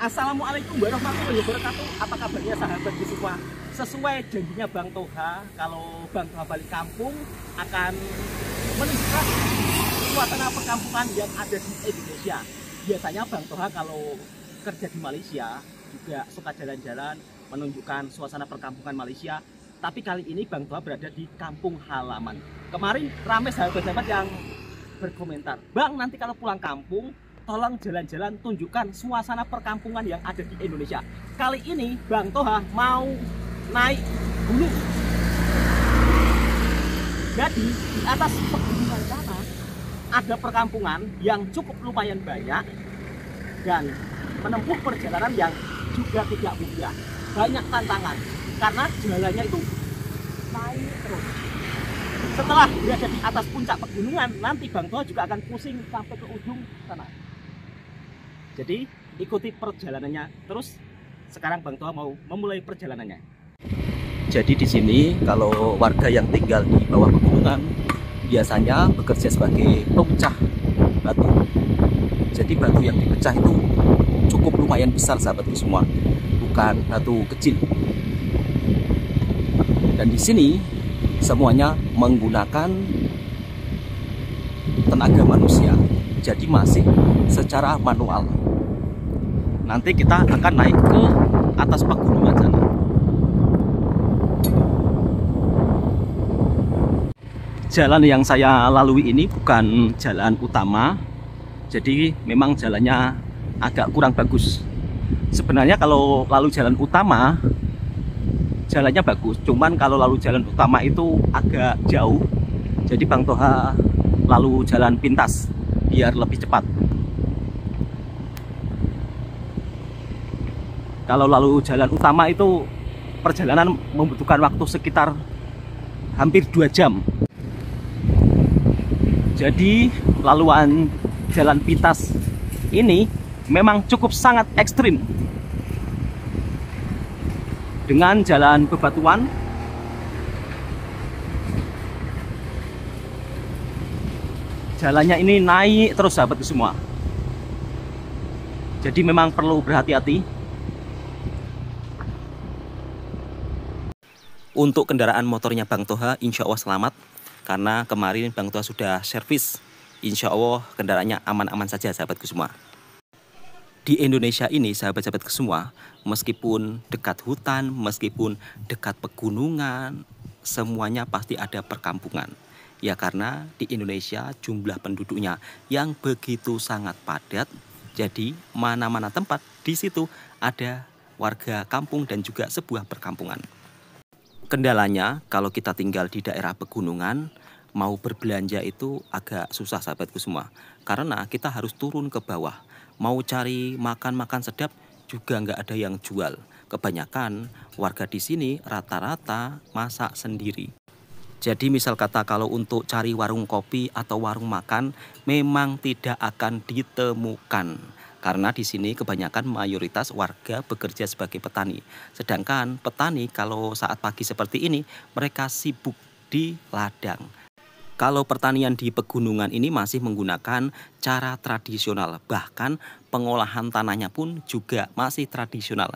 Assalamualaikum warahmatullahi wabarakatuh. Apa kabarnya sahabat semua? Sesuai janjinya Bang Toha, kalau Bang Toha balik kampung akan menunjukkan suasana perkampungan yang ada di Indonesia. Biasanya Bang Toha kalau kerja di Malaysia juga suka jalan-jalan menunjukkan suasana perkampungan Malaysia. Tapi kali ini Bang Toha berada di kampung halaman. Kemarin ramai sahabat-sahabat yang berkomentar, Bang, nanti kalau pulang kampung tolong jalan-jalan tunjukkan suasana perkampungan yang ada di Indonesia. Kali ini Bang Toha mau naik gunung. Jadi di atas pegunungan sana ada perkampungan yang cukup lumayan banyak dan menempuh perjalanan yang juga tidak mudah. Banyak tantangan karena jalannya itu naik terus. Setelah berada di atas puncak pegunungan, nanti Bang Toha juga akan pusing sampai ke ujung sana. Jadi ikuti perjalanannya terus. Sekarang Bang Toha mau memulai perjalanannya. Jadi di sini kalau warga yang tinggal di bawah pegunungan biasanya bekerja sebagai pemecah batu. Jadi batu yang dipecah itu cukup lumayan besar sahabatku semua, bukan batu kecil. Dan di sini semuanya menggunakan tenaga manusia. Jadi masih secara manual. Nanti kita akan naik ke atas pegunungan sana. Jalan yang saya lalui ini bukan jalan utama, jadi memang jalannya agak kurang bagus. Sebenarnya kalau lalu jalan utama, jalannya bagus. Cuman kalau lalu jalan utama itu agak jauh, jadi Bang Toha lalu jalan pintas biar lebih cepat. Kalau lalu jalan utama itu perjalanan membutuhkan waktu sekitar hampir 2 jam. Jadi laluan jalan pintas ini memang cukup sangat ekstrim. Dengan jalan bebatuan, jalannya ini naik terus sahabat semua. Jadi memang perlu berhati-hati. Untuk kendaraan motornya Bang Toha insya Allah selamat, karena kemarin Bang Toha sudah servis. Insya Allah kendaraannya aman-aman saja sahabatku semua. Di Indonesia ini sahabat-sahabatku semua, meskipun dekat hutan, meskipun dekat pegunungan, semuanya pasti ada perkampungan. Ya karena di Indonesia jumlah penduduknya yang begitu sangat padat, jadi mana-mana tempat di situ ada warga kampung dan juga sebuah perkampungan. Kendalanya kalau kita tinggal di daerah pegunungan, mau berbelanja itu agak susah sahabatku semua. Karena kita harus turun ke bawah. Mau cari makan-makan sedap juga nggak ada yang jual. Kebanyakan warga di sini rata-rata masak sendiri. Jadi misal kata kalau untuk cari warung kopi atau warung makan memang tidak akan ditemukan. Karena di sini kebanyakan mayoritas warga bekerja sebagai petani. Sedangkan petani kalau saat pagi seperti ini mereka sibuk di ladang. Kalau pertanian di pegunungan ini masih menggunakan cara tradisional. Bahkan pengolahan tanahnya pun juga masih tradisional.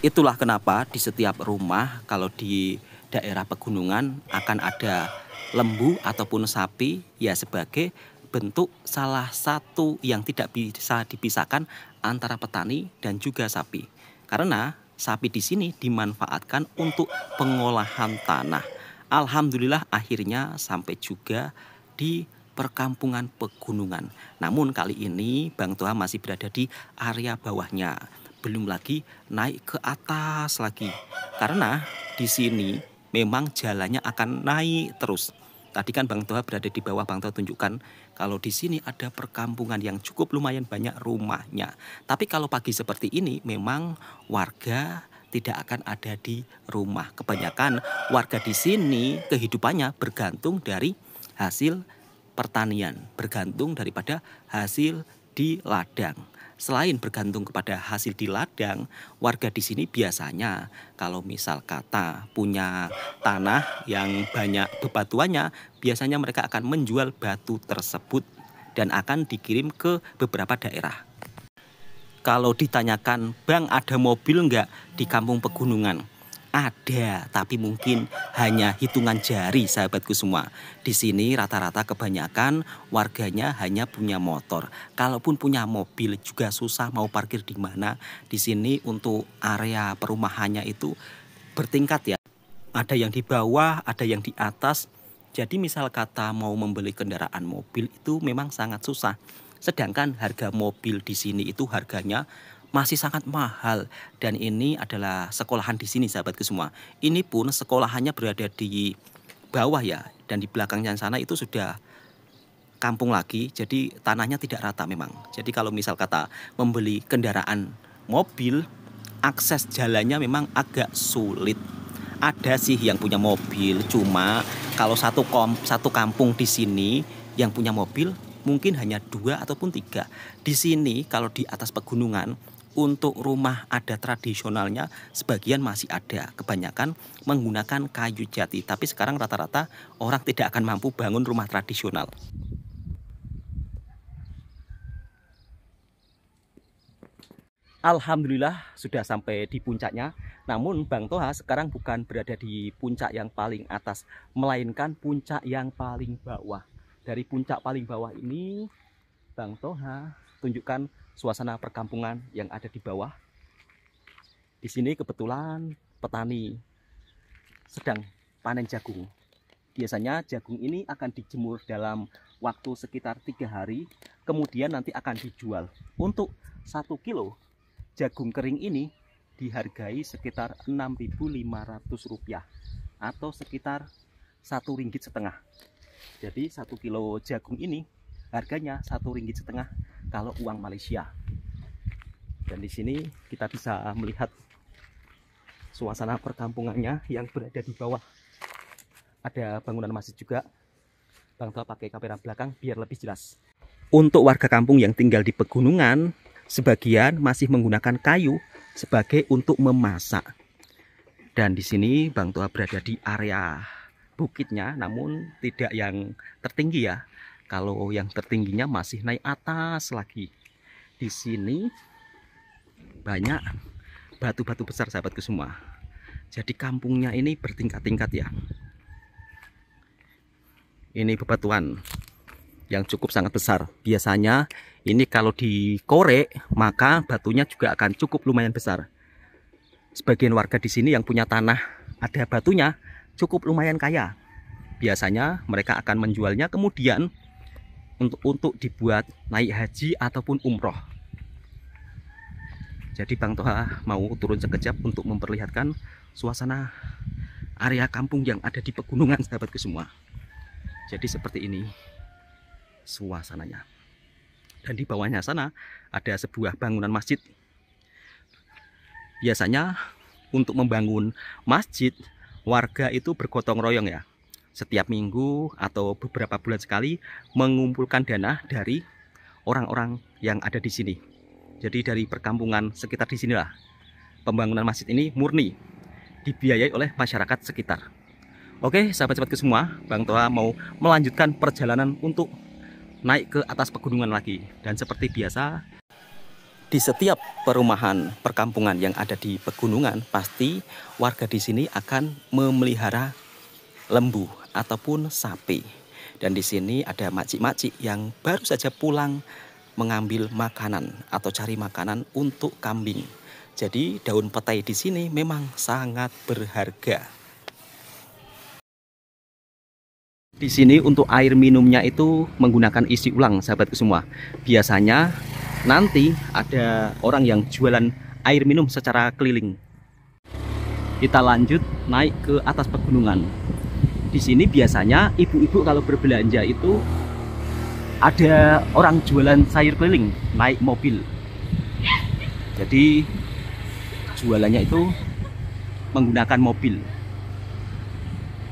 Itulah kenapa di setiap rumah kalau di daerah pegunungan akan ada lembu ataupun sapi ya sebagai bentuk salah satu yang tidak bisa dipisahkan antara petani dan juga sapi. Karena sapi di sini dimanfaatkan untuk pengolahan tanah. Alhamdulillah akhirnya sampai juga di perkampungan pegunungan. Namun kali ini Bang Toha masih berada di area bawahnya. Belum lagi naik ke atas lagi. Karena di sini memang jalannya akan naik terus. Tadi kan Bang Toha berada di bawah, Bang Toha tunjukkan kalau di sini ada perkampungan yang cukup lumayan banyak rumahnya. Tapi kalau pagi seperti ini memang warga tidak akan ada di rumah. Kebanyakan warga di sini kehidupannya bergantung dari hasil pertanian, bergantung daripada hasil di ladang. Selain bergantung kepada hasil di ladang, warga di sini biasanya kalau misal kata punya tanah yang banyak bebatuannya, biasanya mereka akan menjual batu tersebut dan akan dikirim ke beberapa daerah. Kalau ditanyakan, Bang, ada mobil nggak di kampung pegunungan? Ada, tapi mungkin hanya hitungan jari, sahabatku semua. Di sini rata-rata kebanyakan warganya hanya punya motor. Kalaupun punya mobil juga susah mau parkir di mana. Di sini untuk area perumahannya itu bertingkat ya. Ada yang di bawah, ada yang di atas. Jadi misal kata mau membeli kendaraan mobil itu memang sangat susah. Sedangkan harga mobil di sini itu harganya masih sangat mahal. Dan ini adalah sekolahan di sini, sahabatku semua. Ini pun sekolahannya berada di bawah ya. Dan di belakangnya sana itu sudah kampung lagi. Jadi tanahnya tidak rata memang. Jadi kalau misal kata membeli kendaraan mobil, akses jalannya memang agak sulit. Ada sih yang punya mobil, cuma kalau satu kampung di sini yang punya mobil mungkin hanya 2 ataupun 3. Di sini kalau di atas pegunungan untuk rumah adat tradisionalnya sebagian masih ada. Kebanyakan menggunakan kayu jati. Tapi sekarang rata-rata orang tidak akan mampu bangun rumah tradisional. Alhamdulillah sudah sampai di puncaknya. Namun Bang Toha sekarang bukan berada di puncak yang paling atas, melainkan puncak yang paling bawah. Dari puncak paling bawah ini, Bang Toha tunjukkan suasana perkampungan yang ada di bawah. Di sini kebetulan petani sedang panen jagung. Biasanya jagung ini akan dijemur dalam waktu sekitar 3 hari, kemudian nanti akan dijual. Untuk 1 kilo jagung kering ini dihargai sekitar Rp6.500 atau sekitar Rp1,5. Jadi 1 kilo jagung ini harganya Rp1,5 kalau uang Malaysia. Dan di sini kita bisa melihat suasana perkampungannya yang berada di bawah. Ada bangunan masjid juga. Bang Toha pakai kamera belakang biar lebih jelas. Untuk warga kampung yang tinggal di pegunungan, sebagian masih menggunakan kayu sebagai untuk memasak. Dan di sini Bang Toha berada di area bukitnya, namun tidak yang tertinggi ya. Kalau yang tertingginya masih naik atas lagi. Di sini banyak batu-batu besar, sahabatku semua. Jadi kampungnya ini bertingkat-tingkat ya. Ini bebatuan yang cukup sangat besar. Biasanya ini kalau dikorek maka batunya juga akan cukup lumayan besar. Sebagian warga di sini yang punya tanah ada batunya cukup lumayan kaya. Biasanya mereka akan menjualnya kemudian untuk dibuat naik haji ataupun umroh. Jadi Bang Toha mau turun sekejap untuk memperlihatkan suasana area kampung yang ada di pegunungan, sahabatku semua. Jadi seperti ini suasananya. Dan di bawahnya sana ada sebuah bangunan masjid. Biasanya untuk membangun masjid, warga itu bergotong royong ya. Setiap minggu atau beberapa bulan sekali mengumpulkan dana dari orang-orang yang ada di sini. Jadi dari perkampungan sekitar di sinilah pembangunan masjid ini murni dibiayai oleh masyarakat sekitar. Oke, sahabat-sahabatku semua, Bang Toha mau melanjutkan perjalanan untuk naik ke atas pegunungan lagi. Dan seperti biasa, di setiap perumahan perkampungan yang ada di pegunungan, pasti warga di sini akan memelihara lembu ataupun sapi. Dan di sini ada makcik-makcik yang baru saja pulang mengambil makanan atau cari makanan untuk kambing. Jadi daun petai di sini memang sangat berharga. Di sini untuk air minumnya itu menggunakan isi ulang, sahabatku semua. Biasanya nanti ada orang yang jualan air minum secara keliling. Kita lanjut naik ke atas pegunungan. Di sini biasanya ibu-ibu kalau berbelanja itu ada orang jualan sayur keliling naik mobil. Jadi jualannya itu menggunakan mobil.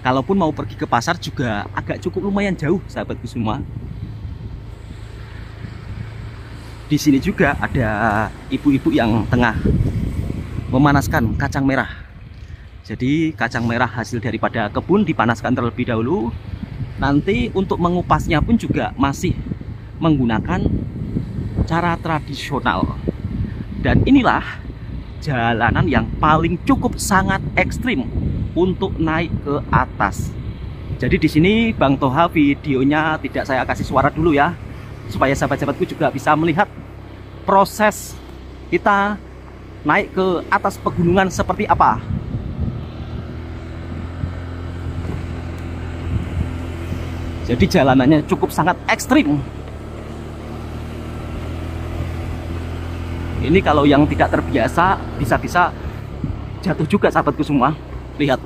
Kalaupun mau pergi ke pasar juga agak cukup lumayan jauh, sahabatku semua. Di sini juga ada ibu-ibu yang tengah memanaskan kacang merah. Jadi kacang merah hasil daripada kebun dipanaskan terlebih dahulu. Nanti untuk mengupasnya pun juga masih menggunakan cara tradisional. Dan inilah jalanan yang paling cukup sangat ekstrim untuk naik ke atas. Jadi di sini Bang Toha videonya tidak saya kasih suara dulu ya, supaya sahabat-sahabatku juga bisa melihat proses kita naik ke atas pegunungan seperti apa. Jadi jalanannya cukup sangat ekstrim. Ini kalau yang tidak terbiasa bisa-bisa jatuh juga sahabatku semua. Lihat.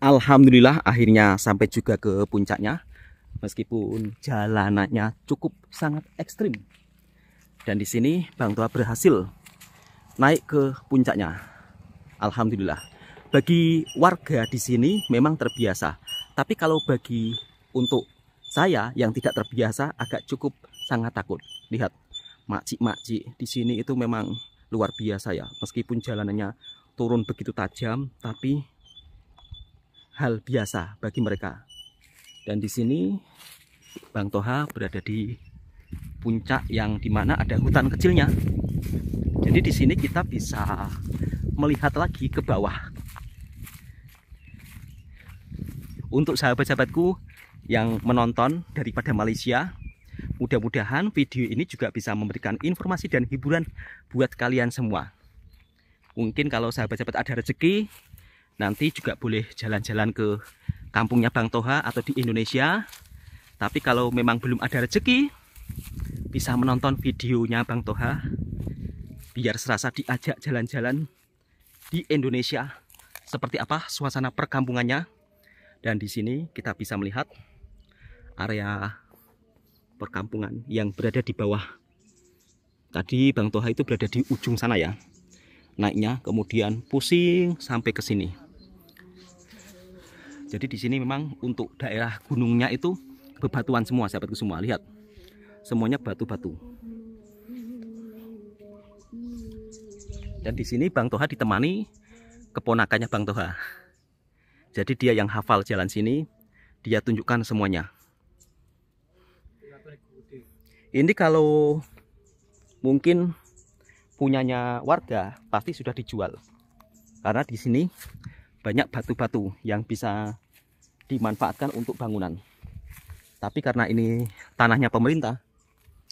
Alhamdulillah akhirnya sampai juga ke puncaknya. Meskipun jalanannya cukup sangat ekstrim. Dan di sini Bang Toha berhasil naik ke puncaknya. Alhamdulillah. Bagi warga di sini memang terbiasa. Tapi kalau bagi untuk saya yang tidak terbiasa agak cukup sangat takut. Lihat, makcik-makcik di sini itu memang luar biasa ya. Meskipun jalanannya turun begitu tajam, tapi hal biasa bagi mereka. Dan di sini Bang Toha berada di puncak yang dimana ada hutan kecilnya. Jadi di sini kita bisa melihat lagi ke bawah. Untuk sahabat-sahabatku yang menonton daripada Malaysia, mudah-mudahan video ini juga bisa memberikan informasi dan hiburan buat kalian semua. Mungkin kalau sahabat-sahabat ada rezeki, nanti juga boleh jalan-jalan ke kampungnya Bang Toha atau di Indonesia. Tapi kalau memang belum ada rezeki, bisa menonton videonya Bang Toha, biar serasa diajak jalan-jalan di Indonesia. Seperti apa suasana perkampungannya. Dan di sini kita bisa melihat area perkampungan yang berada di bawah. Tadi Bang Toha itu berada di ujung sana ya. Naiknya kemudian pusing sampai ke sini. Jadi di sini memang untuk daerah gunungnya itu bebatuan semua sahabatku semua. Lihat, semuanya batu-batu. Dan di sini Bang Toha ditemani keponakannya Bang Toha. Jadi dia yang hafal jalan sini, dia tunjukkan semuanya. Ini kalau mungkin punyanya warga pasti sudah dijual. Karena di sini banyak batu-batu yang bisa dimanfaatkan untuk bangunan. Tapi karena ini tanahnya pemerintah,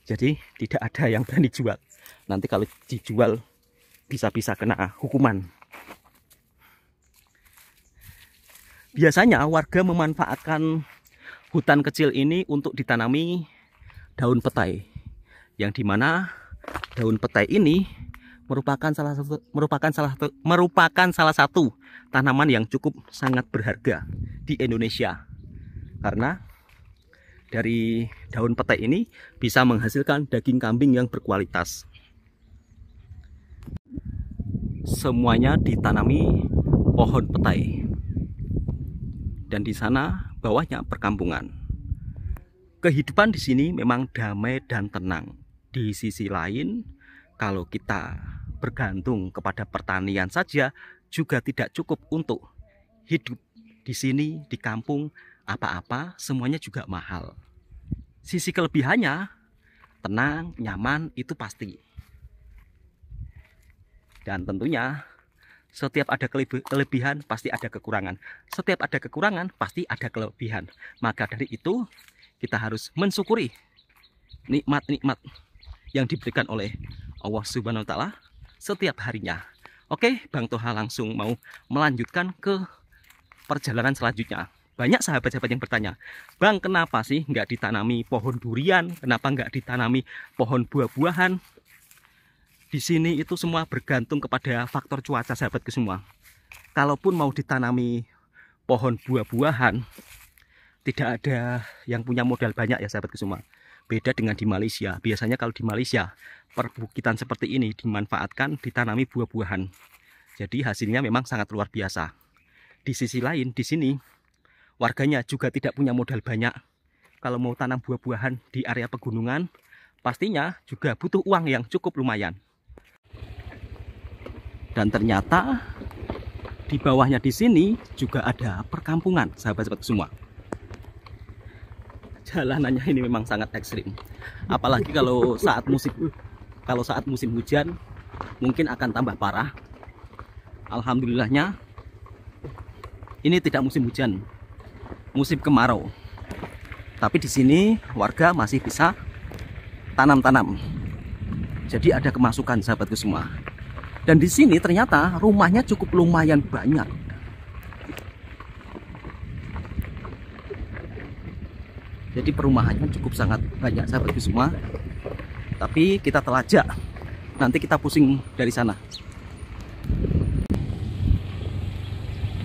jadi tidak ada yang berani jual. Nanti kalau dijual bisa-bisa kena hukuman. Biasanya warga memanfaatkan hutan kecil ini untuk ditanami daun petai. Yang dimana daun petai ini merupakan salah satu tanaman yang cukup sangat berharga di Indonesia. Karena dari daun petai ini bisa menghasilkan daging kambing yang berkualitas. Semuanya ditanami pohon petai. Dan di sana bawahnya perkampungan. Kehidupan di sini memang damai dan tenang. Di sisi lain, kalau kita bergantung kepada pertanian saja juga tidak cukup untuk hidup di sini, di kampung. Apa-apa semuanya juga mahal. Sisi kelebihannya tenang, nyaman, itu pasti. Dan tentunya setiap ada kelebihan pasti ada kekurangan. Setiap ada kekurangan pasti ada kelebihan. Maka dari itu kita harus mensyukuri nikmat-nikmat yang diberikan oleh Allah Subhanahu wa Ta'ala setiap harinya. Oke, Bang Toha langsung mau melanjutkan ke perjalanan selanjutnya. Banyak sahabat-sahabat yang bertanya, Bang, kenapa sih nggak ditanami pohon durian? Kenapa nggak ditanami pohon buah-buahan? Di sini itu semua bergantung kepada faktor cuaca, sahabatku semua. Kalaupun mau ditanami pohon buah-buahan, tidak ada yang punya modal banyak ya sahabatku semua. Beda dengan di Malaysia. Biasanya kalau di Malaysia, perbukitan seperti ini dimanfaatkan ditanami buah-buahan. Jadi hasilnya memang sangat luar biasa. Di sisi lain, di sini warganya juga tidak punya modal banyak. Kalau mau tanam buah-buahan di area pegunungan, pastinya juga butuh uang yang cukup lumayan. Dan ternyata di bawahnya di sini juga ada perkampungan, sahabat-sahabat semua. Jalanannya ini memang sangat ekstrim. Apalagi kalau saat musim hujan, mungkin akan tambah parah. Alhamdulillahnya ini tidak musim hujan, musim kemarau. Tapi di sini warga masih bisa tanam-tanam. Jadi ada kemasukan, sahabatku semua. Dan di sini ternyata rumahnya cukup lumayan banyak. Jadi perumahannya cukup sangat banyak, sahabatku semua. Tapi kita telajak, nanti kita pusing dari sana.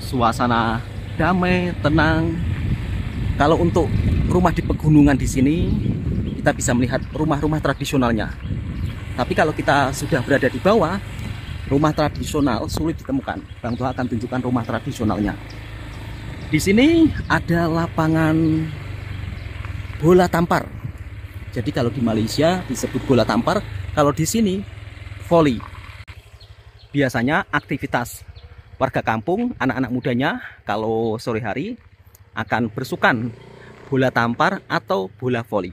Suasana damai, tenang. Kalau untuk rumah di pegunungan di sini, kita bisa melihat rumah-rumah tradisionalnya. Tapi kalau kita sudah berada di bawah, rumah tradisional sulit ditemukan. Bang Toha akan tunjukkan rumah tradisionalnya. Di sini ada lapangan bola tampar. Jadi kalau di Malaysia disebut bola tampar, kalau di sini voli. Biasanya aktivitas warga kampung, anak-anak mudanya kalau sore hari akan bersukan bola tampar atau bola voli.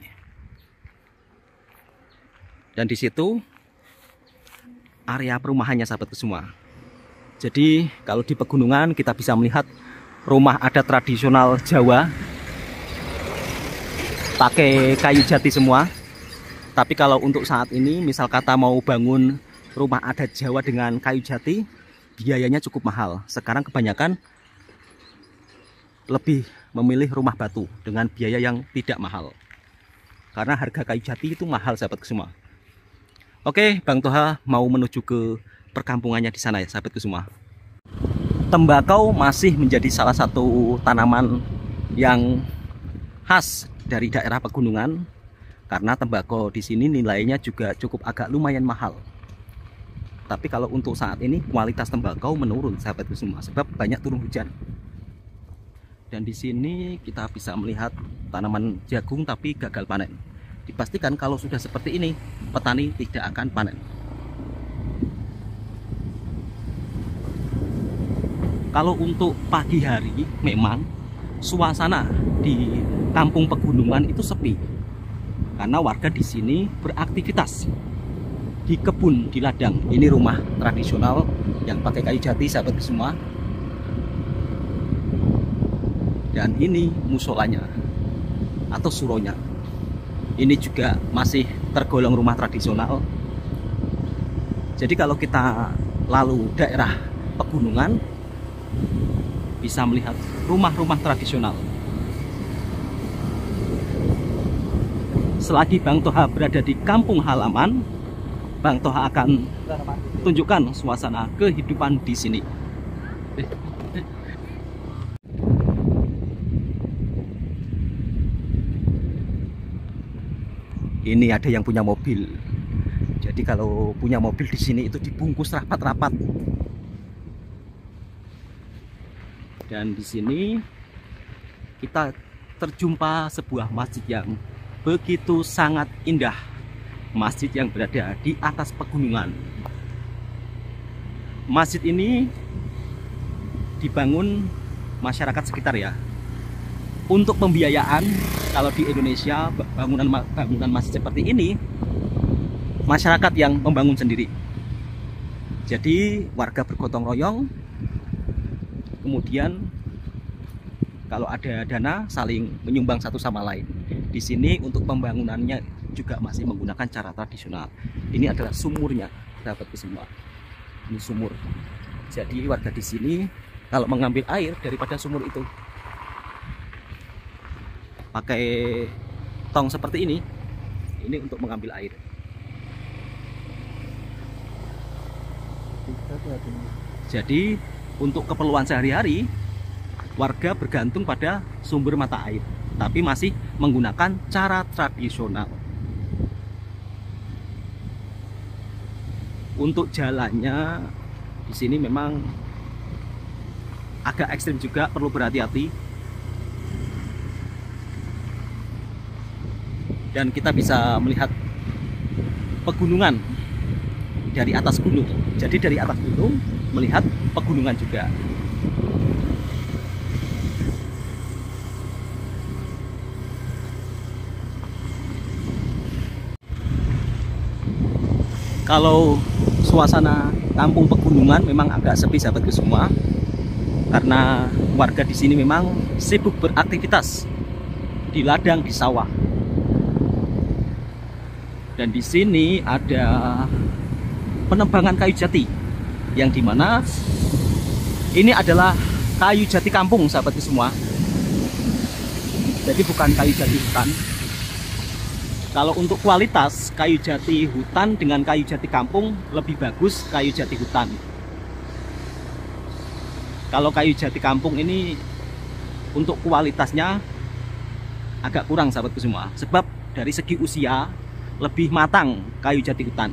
Dan di situ area perumahannya, sahabatku semua. Jadi kalau di pegunungan kita bisa melihat rumah adat tradisional Jawa pakai kayu jati semua. Tapi kalau untuk saat ini misal kata mau bangun rumah adat Jawa dengan kayu jati, biayanya cukup mahal. Sekarang kebanyakan lebih memilih rumah batu dengan biaya yang tidak mahal. Karena harga kayu jati itu mahal, sahabatku semua. Oke, Bang Toha mau menuju ke perkampungannya di sana ya, sahabatku semua. Tembakau masih menjadi salah satu tanaman yang khas dari daerah pegunungan. Karena tembakau di sini nilainya juga cukup agak lumayan mahal. Tapi kalau untuk saat ini kualitas tembakau menurun, sahabatku semua, sebab banyak turun hujan. Dan di sini kita bisa melihat tanaman jagung tapi gagal panen. Dipastikan kalau sudah seperti ini, petani tidak akan panen. Kalau untuk pagi hari, memang suasana di kampung pegunungan itu sepi. Karena warga di sini beraktivitas di kebun, di ladang. Ini rumah tradisional yang pakai kayu jati, sahabat semua. Dan ini musolanya atau suronya. Ini juga masih tergolong rumah tradisional. Jadi kalau kita lalu daerah pegunungan, bisa melihat rumah-rumah tradisional. Selagi Bang Toha berada di kampung halaman, Bang Toha akan tunjukkan suasana kehidupan di sini. Ini ada yang punya mobil. Jadi kalau punya mobil di sini itu dibungkus rapat-rapat. Dan di sini kita terjumpa sebuah masjid yang begitu sangat indah. Masjid yang berada di atas pegunungan. Masjid ini dibangun masyarakat sekitar ya. Untuk pembiayaan, kalau di Indonesia bangunan masjid seperti ini, masyarakat yang membangun sendiri. Jadi warga bergotong royong, kemudian kalau ada dana saling menyumbang satu sama lain. Di sini untuk pembangunannya juga masih menggunakan cara tradisional. Ini adalah sumurnya, sahabatku semua. Ini sumur. Jadi warga di sini kalau mengambil air daripada sumur itu. pakai tong seperti ini untuk mengambil air. Jadi untuk keperluan sehari-hari warga bergantung pada sumber mata air, tapi masih menggunakan cara tradisional. Untuk jalannya di sini memang agak ekstrim juga, perlu berhati-hati. Dan kita bisa melihat pegunungan dari atas gunung. Jadi dari atas gunung melihat pegunungan juga. Kalau suasana kampung pegunungan memang agak sepi sahabatku semua, karena warga di sini memang sibuk beraktivitas di ladang, di sawah. Dan di sini ada penebangan kayu jati, yang dimana ini adalah kayu jati kampung sahabatku semua. Jadi bukan kayu jati hutan. Kalau untuk kualitas kayu jati hutan dengan kayu jati kampung, lebih bagus kayu jati hutan. Kalau kayu jati kampung ini untuk kualitasnya agak kurang sahabatku semua, sebab dari segi usia lebih matang kayu jati hutan,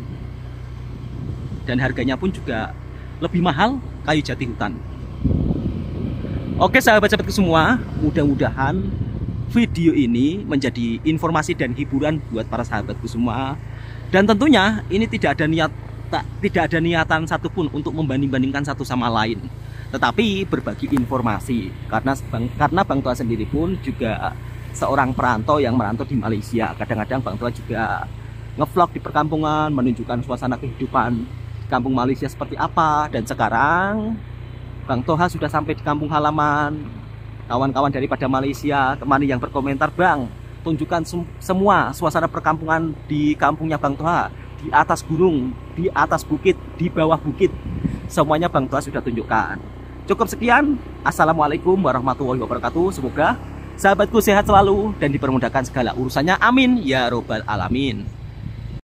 dan harganya pun juga lebih mahal kayu jati hutan. Oke sahabat-sahabatku semua, mudah-mudahan video ini menjadi informasi dan hiburan buat para sahabatku semua. Dan tentunya ini tidak ada niatan satupun untuk membanding-bandingkan satu sama lain, tetapi berbagi informasi, karena Bang Toha sendiri pun juga seorang perantau yang merantau di Malaysia. Kadang-kadang Bang Toha juga ngevlog di perkampungan, menunjukkan suasana kehidupan kampung Malaysia seperti apa. Dan sekarang Bang Toha sudah sampai di kampung halaman. Kawan-kawan daripada Malaysia kemarin yang berkomentar, "Bang, tunjukkan semua suasana perkampungan di kampungnya Bang Toha, di atas gunung, di atas bukit, di bawah bukit." Semuanya Bang Toha sudah tunjukkan. Cukup sekian. Assalamualaikum warahmatullahi wabarakatuh. Semoga sahabatku sehat selalu dan dipermudahkan segala urusannya. Amin ya robbal alamin.